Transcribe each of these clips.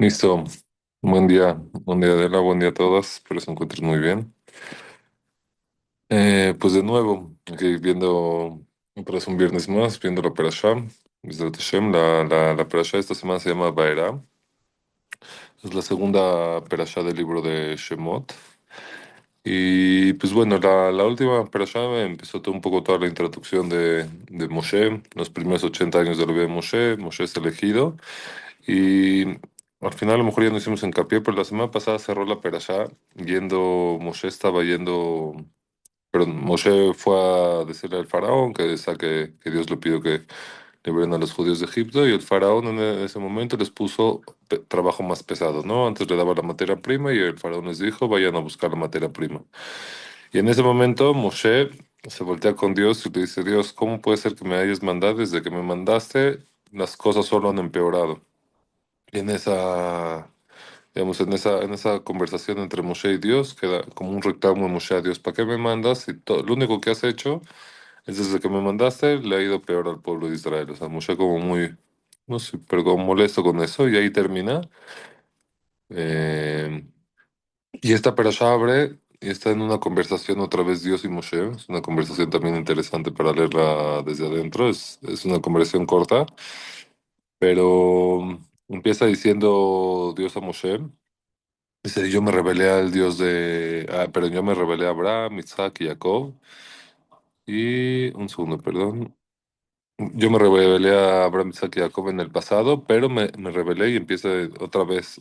Listo. Buen día Adela, buen día a todas, espero se encuentren muy bien. Pues de nuevo, aquí viendo, otra vez un viernes más, viendo la Perashá, Bezrat Hashem, la Perashá esta semana se llama Vaera, es la segunda Perashá del libro de Shemot. Y pues bueno, la última Perashá empezó todo un poco toda la introducción de Moshe, los primeros 80 años de la vida de Moshe. Moshe es elegido. Y al final a lo mejor ya no hicimos hincapié, pero la semana pasada cerró la perashá Moshe estaba yendo, pero Moshe fue a decirle al faraón que Dios le pidió que liberen a los judíos de Egipto, y el faraón en ese momento les puso trabajo más pesado, ¿no? Antes le daba la materia prima y el faraón les dijo, vayan a buscar la materia prima. Y en ese momento Moshe se voltea con Dios y le dice, Dios, ¿cómo puede ser que me hayas mandado? Desde que me mandaste, las cosas solo han empeorado. Y en esa conversación entre Moshe y Dios, queda como un reclamo de Moshe a Dios, ¿para qué me mandas? Y lo único que has hecho es desde que me mandaste, le ha ido peor al pueblo de Israel. O sea, Moshe como muy, no sé, pero como molesto con eso, y ahí termina. Eh, y esta perashá abre y está en una conversación otra vez Dios y Moshe. Es una conversación también interesante para leerla desde adentro. Es una conversación corta, pero empieza diciendo Dios a Moshe. Dice, yo me rebelé al Dios pero yo me rebelé a Abraham, Isaac y Jacob. Y un segundo, perdón. Yo me rebelé a Abraham, Isaac y Jacob en el pasado, pero me rebelé y empieza otra vez,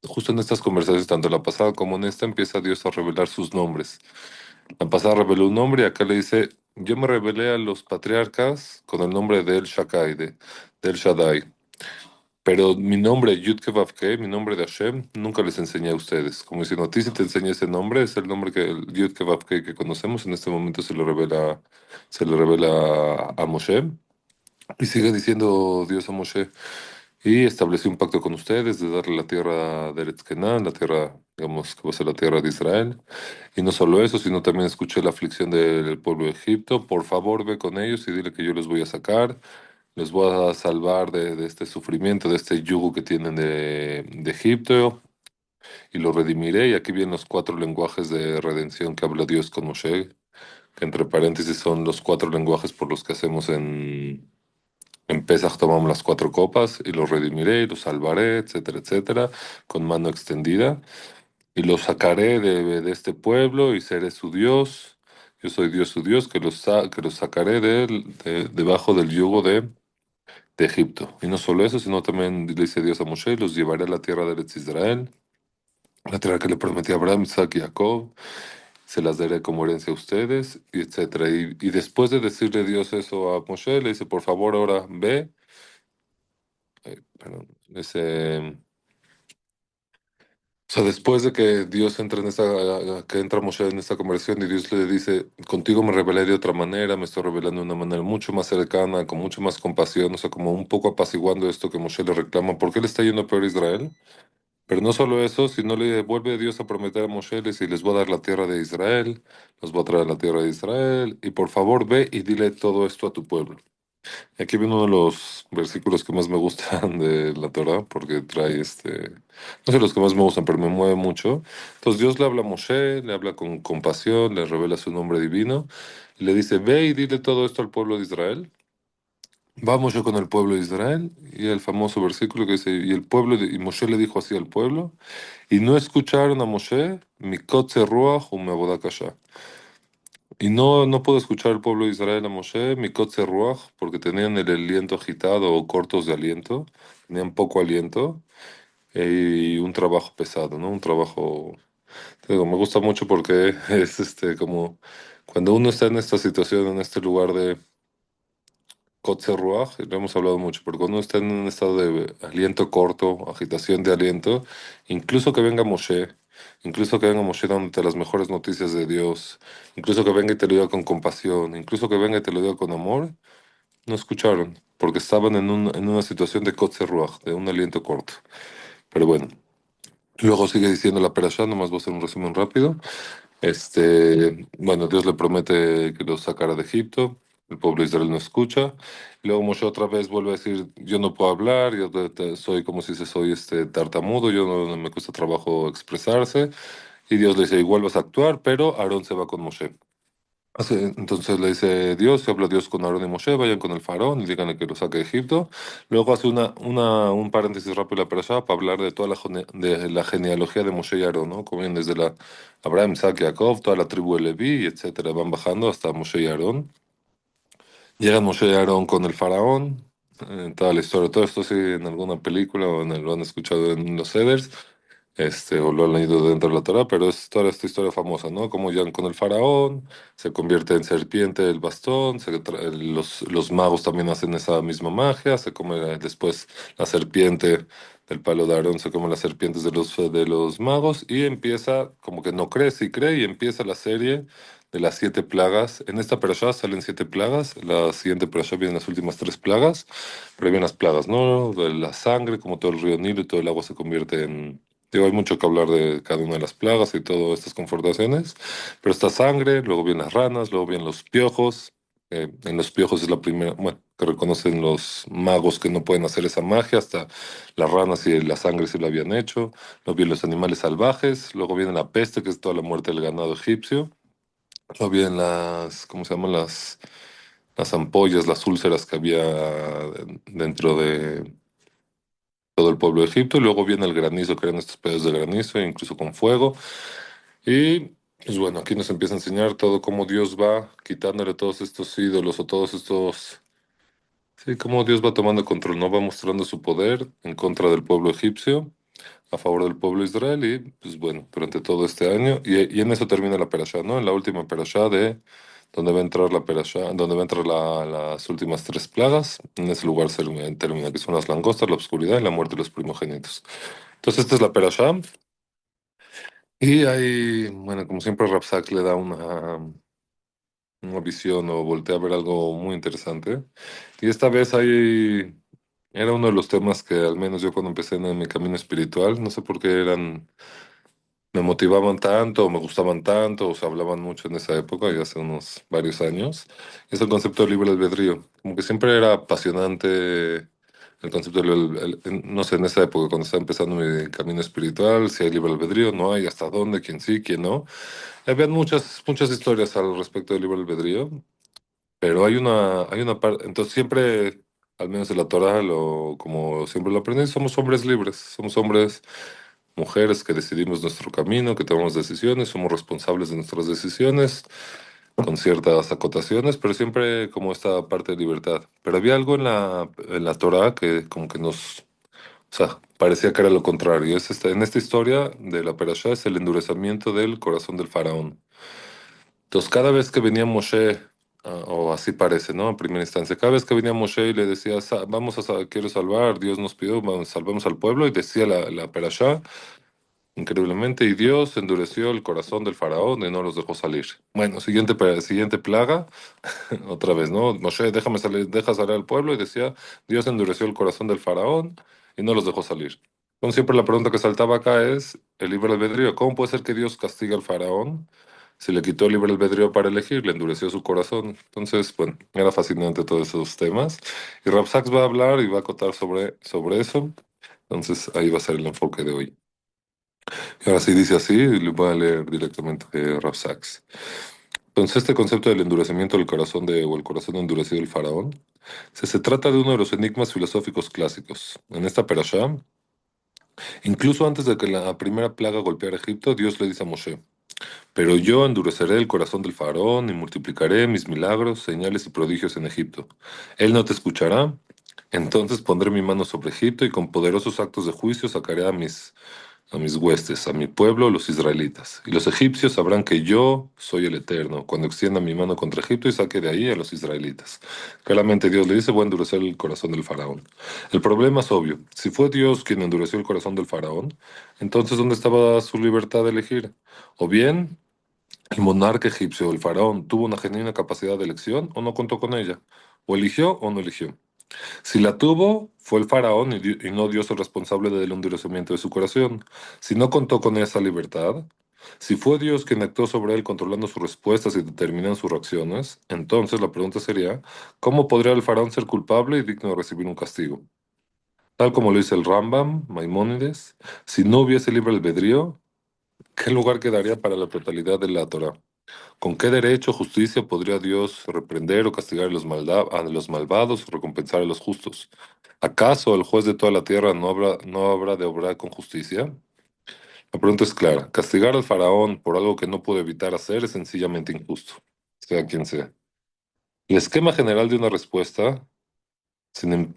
justo en estas conversaciones, tanto la pasada como en esta, empieza Dios a revelar sus nombres. La pasada reveló un nombre y acá le dice, yo me rebelé a los patriarcas con el nombre de El Shaddai, de El Shaddai. Pero mi nombre, Yud Keh Vav Keh, mi nombre de Hashem, nunca les enseñé a ustedes. Como diciendo, a ti si te enseñé ese nombre, es el nombre que el Yud Keh Vav Keh que conocemos. En este momento se lo revela a Moshe. Y sigue diciendo Dios a Moshe, y establecí un pacto con ustedes de darle la tierra de Eretz Kenán, la tierra, digamos, que va a ser la tierra de Israel. Y no solo eso, sino también escuché la aflicción del pueblo de Egipto. Por favor, ve con ellos y dile que yo les voy a sacar. Les voy a salvar de este sufrimiento, de este yugo que tienen de Egipto, y lo redimiré. Y aquí vienen los cuatro lenguajes de redención que habla Dios con Moshe, que entre paréntesis son los cuatro lenguajes por los que hacemos en Pesach, tomamos las cuatro copas, y los redimiré, y los salvaré, etcétera, etcétera, con mano extendida. Y los sacaré de este pueblo y seré su Dios. Yo soy Dios su Dios, que los sacaré debajo del yugo de Egipto. Y no solo eso, sino también le dice Dios a Moshe, los llevaré a la tierra de Eretz Israel, la tierra que le prometí a Abraham, Isaac y Jacob, se las daré como herencia a ustedes, y etcétera. Y después de decirle Dios eso a Moshe, le dice, por favor, ahora ve, perdón, o sea, después de que Dios entra que entra Moshe en esta conversación y Dios le dice, contigo me revelé de otra manera, me estoy revelando de una manera mucho más cercana, con mucho más compasión, o sea, como un poco apaciguando esto que Moshe le reclama, ¿por qué le está yendo peor a Israel? Pero no solo eso, sino le vuelve Dios a prometer a Moshe, le dice, les voy a dar la tierra de Israel, los voy a traer a la tierra de Israel, y por favor ve y dile todo esto a tu pueblo. Aquí viene uno de los versículos que más me gustan de la Torah, porque trae no sé los que más me gustan, pero me mueve mucho. Entonces Dios le habla a Moshe, le habla con compasión, le revela su nombre divino, y le dice, ve y dile todo esto al pueblo de Israel. Vamos yo con el pueblo de Israel, y el famoso versículo que dice, y Moshe le dijo así al pueblo, y no escucharon a Moshe, mi kotze ruach u mi avodah kasha. Y no pudo escuchar el pueblo de Israel a Moshe, Mikotze Ruach, porque tenían el aliento agitado o cortos de aliento, tenían poco aliento, y un trabajo pesado, ¿no? Un trabajo, te digo, me gusta mucho porque es como cuando uno está en esta situación, en este lugar de Kotze Ruach, y lo hemos hablado mucho, pero cuando uno está en un estado de aliento corto, agitación de aliento, incluso que venga Moshe, incluso que venga Moshe dándote las mejores noticias de Dios, incluso que venga y te lo diga con compasión, incluso que venga y te lo diga con amor, no escucharon, porque estaban en una situación de Kotze Ruach, de un aliento corto. Pero bueno, luego sigue diciendo la perashá, nomás voy a hacer un resumen rápido. Bueno, Dios le promete que los sacará de Egipto. el pueblo de Israel no escucha. Y luego Moshe otra vez vuelve a decir, yo no puedo hablar, yo soy como si se soy tartamudo, yo no me cuesta trabajo expresarse. Y Dios le dice, igual vas a actuar, pero Aarón se va con Moshe. Entonces le dice Dios, se habla Dios con Aarón y Moshe, vayan con el faraón y díganle que lo saque de Egipto. Luego hace un paréntesis rápido para allá para hablar de toda de la genealogía de Moshe y Aarón, ¿no? Como vienen desde la Abraham, Isaac, Jacob, toda la tribu de Leví, etcétera, van bajando hasta Moshe y Aarón. Llegan Moshe y Aarón con el faraón, toda la historia, todo esto sí en alguna película o lo han escuchado en los Eders, o lo han leído dentro de la Torah, pero es toda esta historia famosa, ¿no? Como llegan con el faraón, se convierte en serpiente el bastón, los magos también hacen esa misma magia, se come después la serpiente del palo de Aarón, se come las serpientes de los magos y empieza, como que no crece y cree, y empieza la serie de las 7 plagas. En esta perashá salen 7 plagas, la siguiente perashá vienen las últimas 3 plagas, pero vienen las plagas, ¿no? De la sangre, como todo el río Nilo y todo el agua se convierte en... Digo, hay mucho que hablar de cada una de las plagas y todas estas confrontaciones, pero está sangre, luego vienen las ranas, luego vienen los piojos. En los piojos es la primera, bueno, que reconocen los magos que no pueden hacer esa magia, hasta las ranas y la sangre sí lo habían hecho. Luego vienen los animales salvajes, luego viene la peste, que es toda la muerte del ganado egipcio. Luego vienen ¿cómo se llaman? Las ampollas, las úlceras que había dentro de todo el pueblo de Egipto. Y luego viene el granizo, que eran estos pedazos de granizo, incluso con fuego. Y pues bueno, aquí nos empieza a enseñar todo cómo Dios va quitándole todos estos ídolos o todos estos... Sí, cómo Dios va tomando control, ¿no? Va mostrando su poder en contra del pueblo egipcio, a favor del pueblo de Israel y, pues bueno, durante todo este año. Y en eso termina la perashá, ¿no? En la última perashá de donde va a entrar la perashá, donde va a entrar las últimas 3 plagas. En ese lugar termina, que son las langostas, la oscuridad y la muerte de los primogénitos. Entonces, esta es la perashá. Y ahí, bueno, como siempre, Rapsak le da una visión o voltea a ver algo muy interesante. Y esta vez ahí era uno de los temas que al menos yo cuando empecé en mi camino espiritual, no sé por qué me motivaban tanto, o me gustaban tanto, o se hablaban mucho en esa época, ya hace unos varios años. Es el concepto de libre albedrío. Como que siempre era apasionante el concepto no sé, en esa época, cuando estaba empezando mi camino espiritual, si hay libre albedrío, no hay, hasta dónde, quién sí, quién no. Habían muchas historias al respecto del libre albedrío, pero hay una parte, entonces siempre, al menos en la Torah, como siempre lo aprendí, somos hombres libres, somos hombres, mujeres que decidimos nuestro camino, que tomamos decisiones, somos responsables de nuestras decisiones, con ciertas acotaciones, pero siempre como esta parte de libertad. Pero había algo en la Torah que como que o sea, parecía que era lo contrario. En esta historia de la Perashá es el endurecimiento del corazón del faraón. Entonces, cada vez que venía Moshe, o así parece, ¿no? En primera instancia, cada vez que venía Moshe y le decía, Vamos quiero salvar, Dios nos pidió, vamos, salvemos al pueblo", y decía la perashá, increíblemente, y Dios endureció el corazón del faraón y no los dejó salir. Bueno, siguiente plaga, otra vez, ¿no? Moshe, deja salir al pueblo, y decía, Dios endureció el corazón del faraón y no los dejó salir. Como siempre, la pregunta que saltaba acá es el libre albedrío. ¿Cómo puede ser que Dios castiga al faraón si le quitó el libre albedrío para elegir, le endureció su corazón? Entonces, bueno, era fascinante todos esos temas. Y Rapsax va a hablar y va a acotar sobre eso. Entonces, ahí va a ser el enfoque de hoy. Y ahora sí dice así, y le voy a leer directamente de Rapsax. Entonces, este concepto del endurecimiento del corazón o el corazón endurecido del faraón, se trata de uno de los enigmas filosóficos clásicos. En esta perashá, incluso antes de que la primera plaga golpeara Egipto, Dios le dice a Moshe: "Pero yo endureceré el corazón del faraón y multiplicaré mis milagros, señales y prodigios en Egipto. Él no te escuchará. Entonces pondré mi mano sobre Egipto y con poderosos actos de juicio sacaré a mis huestes, a mi pueblo, los israelitas. Y los egipcios sabrán que yo soy el Eterno, cuando extienda mi mano contra Egipto y saque de ahí a los israelitas". Claramente Dios le dice: "Voy a endurecer el corazón del faraón". El problema es obvio. Si fue Dios quien endureció el corazón del faraón, entonces ¿dónde estaba su libertad de elegir? O bien el monarca egipcio, el faraón, tuvo una genuina capacidad de elección o no contó con ella. O eligió o no eligió. Si la tuvo, fue el faraón y no Dios el responsable del endurecimiento de su corazón. Si no contó con esa libertad, Si fue Dios quien actuó sobre él controlando sus respuestas y determinando sus reacciones, entonces la pregunta sería, ¿cómo podría el faraón ser culpable y digno de recibir un castigo? Tal como lo dice el Rambam, Maimónides, si no hubiese libre albedrío, ¿qué lugar quedaría para la totalidad de la Torah? ¿Con qué derecho o justicia podría Dios reprender o castigar a los malvados o recompensar a los justos? ¿Acaso el juez de toda la tierra no habrá de obrar con justicia? La pregunta es clara. Castigar al faraón por algo que no pudo evitar hacer es sencillamente injusto, sea quien sea. El esquema general de una respuesta, sin im-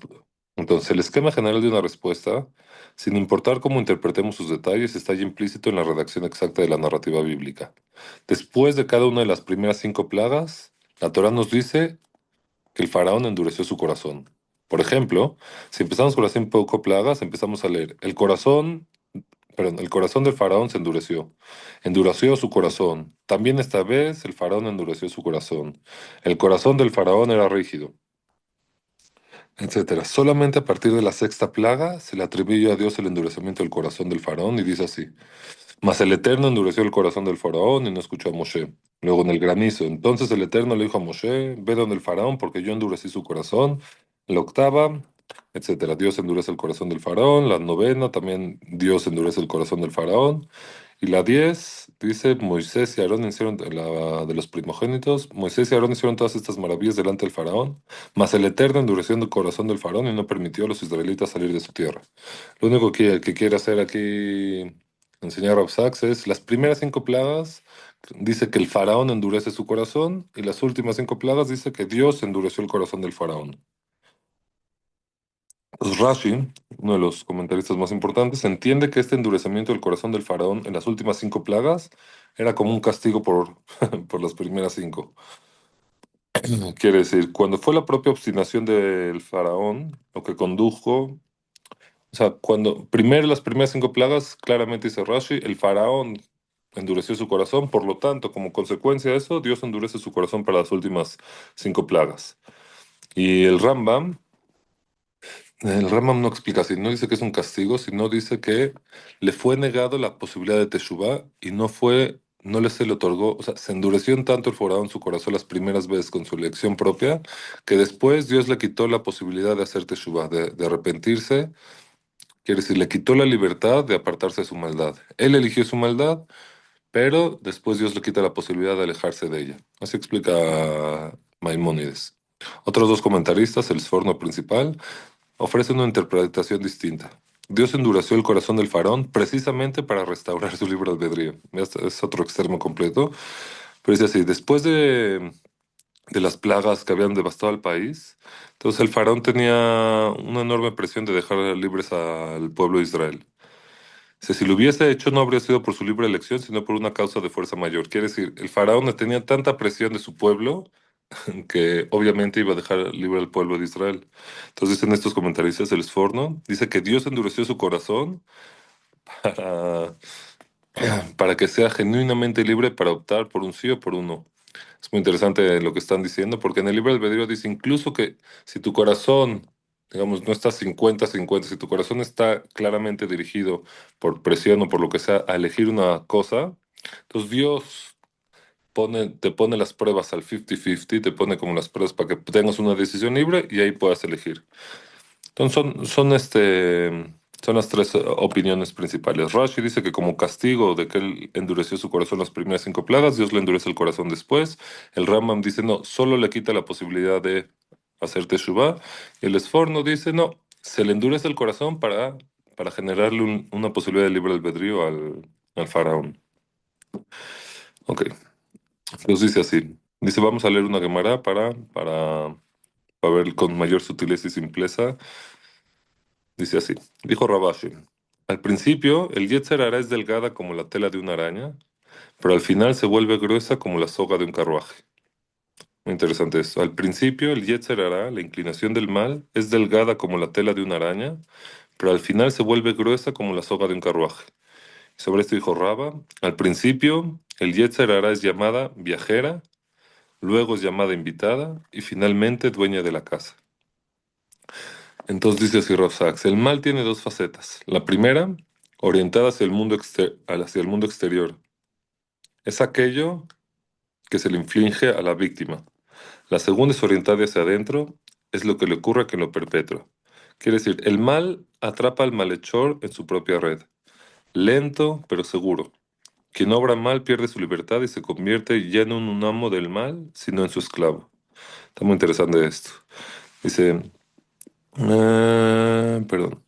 entonces, el esquema general de una respuesta, sin importar cómo interpretemos sus detalles, está ya implícito en la redacción exacta de la narrativa bíblica. Después de cada una de las primeras 5 plagas, la Torá nos dice que el faraón endureció su corazón. Por ejemplo, si empezamos con las 5 plagas, empezamos a leer, el corazón del faraón se endureció su corazón. También esta vez el faraón endureció su corazón. El corazón del faraón era rígido, etcétera. Solamente a partir de la 6ª plaga se le atribuyó a Dios el endurecimiento del corazón del faraón y dice así. Mas el Eterno endureció el corazón del faraón y no escuchó a Moshe. Luego en el granizo, entonces el Eterno le dijo a Moshe, ve donde el faraón porque yo endurecí su corazón. La 8ª, etcétera. Dios endurece el corazón del faraón. La 9ª, también Dios endurece el corazón del faraón. Y la 10 dice, Moisés y Aarón hicieron, la de los primogénitos, Moisés y Aarón hicieron todas estas maravillas delante del faraón, mas el Eterno endureció el corazón del faraón y no permitió a los israelitas salir de su tierra. Lo único que quiere hacer aquí enseñar Rav Sachs es las primeras 5 plagas, dice que el faraón endurece su corazón, y las últimas 5 plagas dice que Dios endureció el corazón del faraón. Pues Rashi, uno de los comentaristas más importantes, entiende que este endurecimiento del corazón del faraón en las últimas 5 plagas era como un castigo por, por las primeras 5. Quiere decir, cuando fue la propia obstinación del faraón lo que condujo, o sea, cuando primero las primeras 5 plagas, claramente dice Rashi, el faraón endureció su corazón, por lo tanto, como consecuencia de eso, Dios endurece su corazón para las últimas 5 plagas. Y el Rambam no explica así, no dice que es un castigo, sino dice que le fue negado la posibilidad de Teshuvah y no le se le otorgó, o sea, se endureció en tanto el faraón su corazón las primeras veces con su elección propia, que después Dios le quitó la posibilidad de hacer Teshuvah, de arrepentirse, quiere decir, le quitó la libertad de apartarse de su maldad. Él eligió su maldad, pero después Dios le quita la posibilidad de alejarse de ella. Así explica Maimónides. Otros dos comentaristas, el Sforno principal, ofrece una interpretación distinta. Dios endureció el corazón del faraón precisamente para restaurar su libre albedrío. Este es otro extremo completo. Pero dice así, después de las plagas que habían devastado al país, entonces el faraón tenía una enorme presión de dejar libres al pueblo de Israel. Si lo hubiese hecho no habría sido por su libre elección, sino por una causa de fuerza mayor. Quiere decir, el faraón tenía tanta presión de su pueblo que obviamente iba a dejar libre al pueblo de Israel. Entonces, en estos comentaristas, el Sforno dice que Dios endureció su corazón para, para que sea genuinamente libre para optar por un sí o por un no. Es muy interesante lo que están diciendo, porque en el libre albedrío dice incluso que si tu corazón, digamos, no está 50-50, si tu corazón está claramente dirigido por presión o por lo que sea a elegir una cosa, entonces Dios te pone las pruebas al 50-50, te pone como las pruebas para que tengas una decisión libre y ahí puedas elegir. Entonces son las tres opiniones principales. Rashi dice que como castigo de que él endureció su corazón las primeras 5 plagas, Dios le endurece el corazón después. El Rambam dice no, solo le quita la posibilidad de hacer teshuvah. Y el Esforno dice no, se le endurece el corazón para generarle una posibilidad de libre albedrío al faraón. Ok, entonces dice así. Dice, vamos a leer una Gemara para ver con mayor sutileza y simpleza. Dice así, dijo Rabashi, al principio el Yetzer Hará es delgada como la tela de una araña, pero al final se vuelve gruesa como la soga de un carruaje. Muy interesante esto. Al principio el Yetzer Hará, la inclinación del mal, es delgada como la tela de una araña, pero al final se vuelve gruesa como la soga de un carruaje. Sobre esto dijo Rabba, al principio el Yetzer Hará es llamada viajera, luego es llamada invitada y finalmente dueña de la casa. Entonces dice así Rav Sachs, el mal tiene dos facetas. La primera, orientada hacia el mundo exterior. Es aquello que se le inflige a la víctima. La segunda es orientada hacia adentro, es lo que le ocurre a quien lo perpetra. Quiere decir, el mal atrapa al malhechor en su propia red. Lento, pero seguro. Quien obra mal pierde su libertad y se convierte ya no en un amo del mal, sino en su esclavo. Está muy interesante esto. Dice, perdón.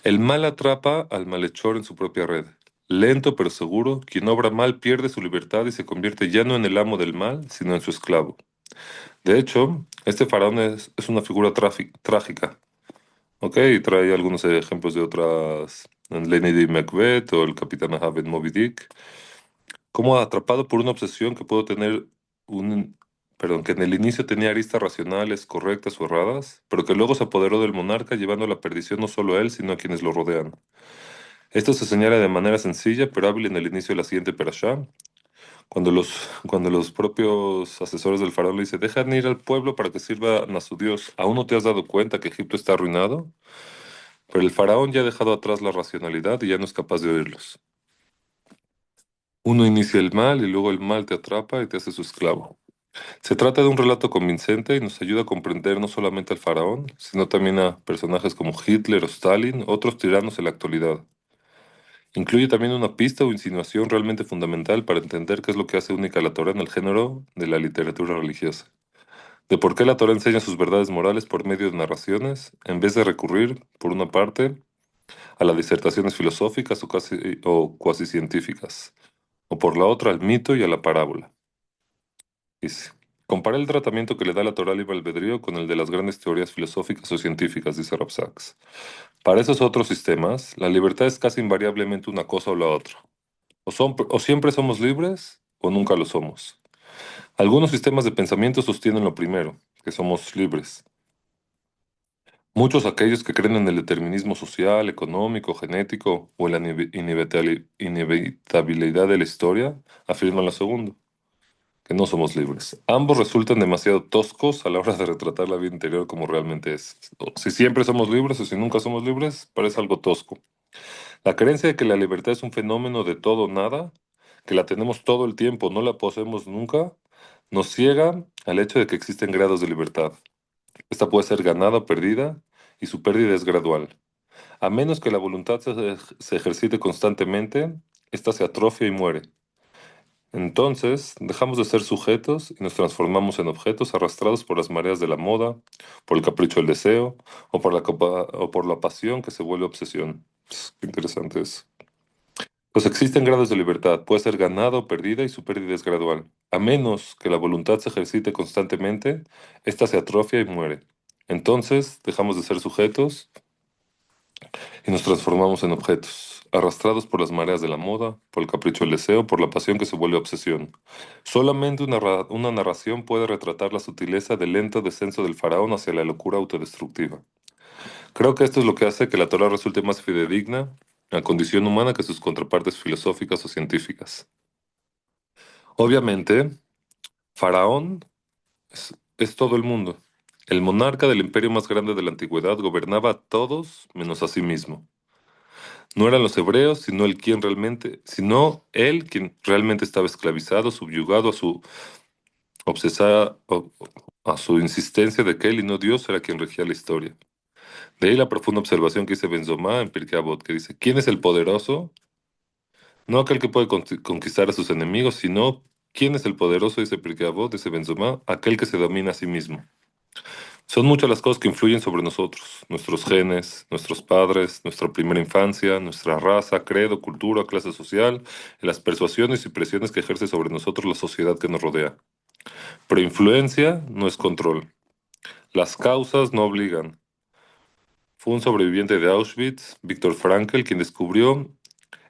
El mal atrapa al malhechor en su propia red. Lento pero seguro, quien obra mal pierde su libertad y se convierte ya no en el amo del mal, sino en su esclavo. De hecho, este faraón es una figura trágica, ¿ok? Y trae algunos ejemplos de otras, en Lady Macbeth o el Capitán Ahab en Moby Dick, como atrapado por una obsesión que pudo tener un, perdón, que en el inicio tenía aristas racionales, correctas o erradas, pero que luego se apoderó del monarca llevando a la perdición no solo a él, sino a quienes lo rodean. Esto se señala de manera sencilla pero hábil en el inicio de la siguiente parashá, cuando los propios asesores del faraón le dicen, dejan ir al pueblo para que sirvan a su Dios. ¿Aún no te has dado cuenta que Egipto está arruinado? Pero el faraón ya ha dejado atrás la racionalidad y ya no es capaz de oírlos. Uno inicia el mal y luego el mal te atrapa y te hace su esclavo. Se trata de un relato convincente y nos ayuda a comprender no solamente al faraón, sino también a personajes como Hitler o Stalin, otros tiranos en la actualidad. Incluye también una pista o insinuación realmente fundamental para entender qué es lo que hace única a la Torá en el género de la literatura religiosa. De por qué la Torá enseña sus verdades morales por medio de narraciones, en vez de recurrir, por una parte, a las disertaciones filosóficas o cuasi científicas, o por la otra al mito y a la parábola. Dice, compara el tratamiento que le da la Torá al libre albedrío con el de las grandes teorías filosóficas o científicas, dice Rob Sachs. Para esos otros sistemas, la libertad es casi invariablemente una cosa o la otra. O siempre somos libres o nunca lo somos. Algunos sistemas de pensamiento sostienen lo primero, que somos libres. Muchos aquellos que creen en el determinismo social, económico, genético o en la inevitabilidad de la historia afirman lo segundo, que no somos libres. Ambos resultan demasiado toscos a la hora de retratar la vida interior como realmente es. Si siempre somos libres o si nunca somos libres, parece algo tosco. La creencia de que la libertad es un fenómeno de todo o nada, que la tenemos todo el tiempo, no la poseemos nunca, nos ciega al hecho de que existen grados de libertad. Esta puede ser ganada o perdida, y su pérdida es gradual. A menos que la voluntad se ejercite constantemente, ésta se atrofia y muere. Entonces, dejamos de ser sujetos y nos transformamos en objetos arrastrados por las mareas de la moda, por el capricho del deseo, o por la pasión que se vuelve obsesión. Qué interesante es. Pues existen grados de libertad, puede ser ganada o perdida y su pérdida es gradual. A menos que la voluntad se ejercite constantemente, ésta se atrofia y muere. Entonces, dejamos de ser sujetos y nos transformamos en objetos, arrastrados por las mareas de la moda, por el capricho del deseo, por la pasión que se vuelve obsesión. Solamente una narración puede retratar la sutileza del lento descenso del faraón hacia la locura autodestructiva. Creo que esto es lo que hace que la Torah resulte más fidedigna a la condición humana que sus contrapartes filosóficas o científicas. Obviamente, Faraón es todo el mundo. El monarca del imperio más grande de la antigüedad gobernaba a todos menos a sí mismo. No eran los hebreos, sino él quien realmente estaba esclavizado, subyugado a su obsesada, a su insistencia de que él y no Dios era quien regía la historia. De ahí la profunda observación que dice Benzomá en Pirkei Avot, que dice, ¿quién es el poderoso? No aquel que puede conquistar a sus enemigos, sino ¿quién es el poderoso? Dice Pirkei Avot, dice Benzomá, aquel que se domina a sí mismo. Son muchas las cosas que influyen sobre nosotros, nuestros genes, nuestros padres, nuestra primera infancia, nuestra raza, credo, cultura, clase social, y las persuasiones y presiones que ejerce sobre nosotros la sociedad que nos rodea. Pero influencia no es control. Las causas no obligan. Fue un sobreviviente de Auschwitz, Viktor Frankl, quien descubrió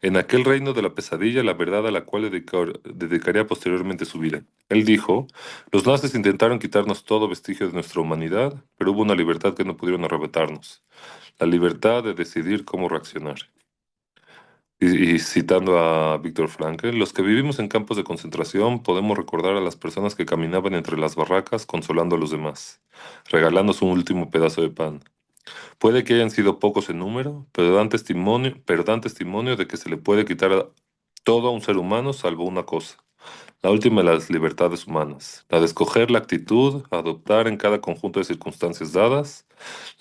en aquel reino de la pesadilla la verdad a la cual dedicaría posteriormente su vida. Él dijo, los nazis intentaron quitarnos todo vestigio de nuestra humanidad, pero hubo una libertad que no pudieron arrebatarnos, la libertad de decidir cómo reaccionar. Y citando a Viktor Frankl, los que vivimos en campos de concentración podemos recordar a las personas que caminaban entre las barracas consolando a los demás, regalando su último pedazo de pan. Puede que hayan sido pocos en número, pero dan testimonio de que se le puede quitar todo a un ser humano salvo una cosa, La última de las libertades humanas, la de escoger la actitud a adoptar en cada conjunto de circunstancias dadas,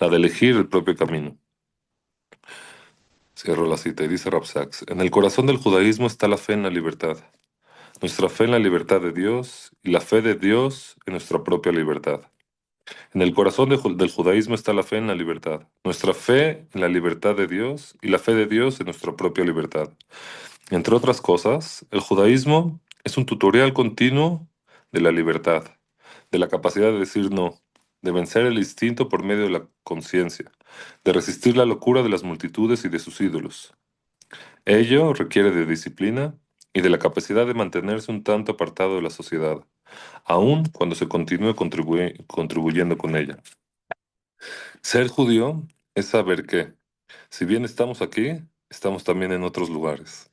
la de elegir el propio camino. Cierro la cita y dice Rav Sachs, en el corazón del judaísmo está la fe en la libertad, nuestra fe en la libertad de Dios y la fe de Dios en nuestra propia libertad. En el corazón del judaísmo está la fe en la libertad, nuestra fe en la libertad de Dios y la fe de Dios en nuestra propia libertad. Entre otras cosas, el judaísmo es un tutorial continuo de la libertad, de la capacidad de decir no, de vencer el instinto por medio de la conciencia, de resistir la locura de las multitudes y de sus ídolos. Ello requiere de disciplina y de la capacidad de mantenerse un tanto apartado de la sociedad, aun cuando se continúe contribuyendo con ella. Ser judío es saber que, si bien estamos aquí, estamos también en otros lugares.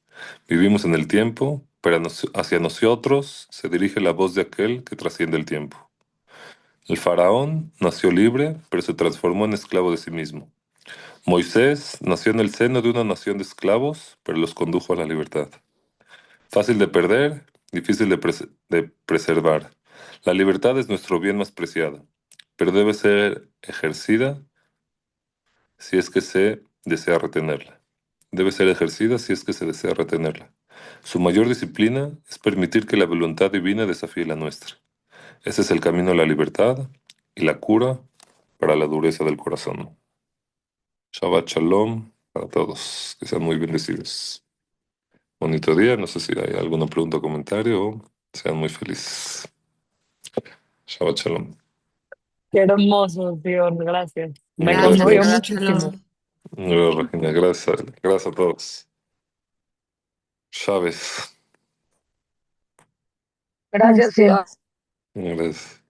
Vivimos en el tiempo, pero hacia nosotros se dirige la voz de aquel que trasciende el tiempo. El faraón nació libre, pero se transformó en esclavo de sí mismo. Moisés nació en el seno de una nación de esclavos, pero los condujo a la libertad. Fácil de perder, difícil de preservar. La libertad es nuestro bien más preciado, pero debe ser ejercida si es que se desea retenerla. Debe ser ejercida si es que se desea retenerla. Su mayor disciplina es permitir que la voluntad divina desafíe la nuestra. Ese es el camino a la libertad y la cura para la dureza del corazón. Shabbat Shalom para todos. Que sean muy bendecidos. Bonito día. No sé si hay alguna pregunta o comentario. Sean muy felices. Shabbat Shalom. Qué hermoso, Dios, gracias. Me Gracias, conmovió Shabbat Gracias. muchísimo. Shalom. Regina, gracias. Gracias a todos. Chávez. Gracias, Iván. Gracias.